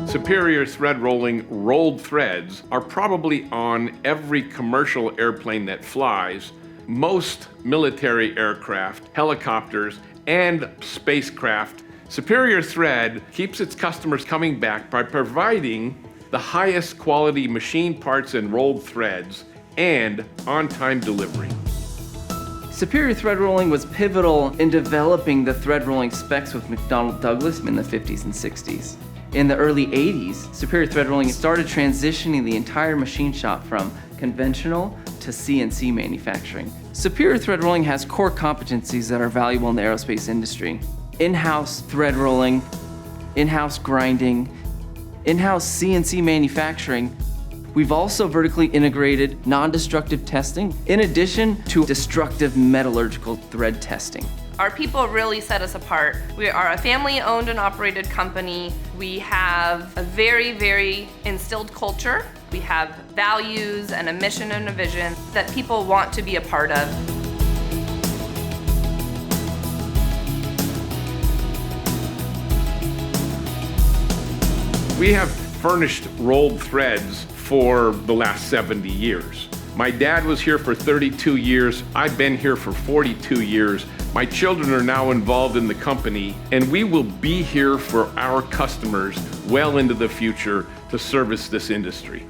Superior thread rolling rolled threads are probably on every commercial airplane that flies, most military aircraft, helicopters, and spacecraft. Superior Thread keeps its customers coming back by providing the highest quality machine parts and rolled threads and on-time delivery. Superior thread rolling was pivotal in developing the thread rolling specs with McDonnell Douglas in the 50s and 60s. In the early 80s, Superior thread rolling started transitioning the entire machine shop from conventional to CNC manufacturing. Superior thread rolling has core competencies that are valuable in the aerospace industry. In-house thread rolling, in-house grinding, in-house CNC manufacturing. We've also vertically integrated non-destructive testing in addition to destructive metallurgical thread testing. Our people really set us apart. We are a family-owned and operated company. We have a very, very instilled culture. We have values and a mission and a vision that people want to be a part of. We have furnished rolled threads for the last 70 years. My dad was here for 32 years. I've been here for 42 years. My children are now involved in the company, and we will be here for our customers well into the future to service this industry.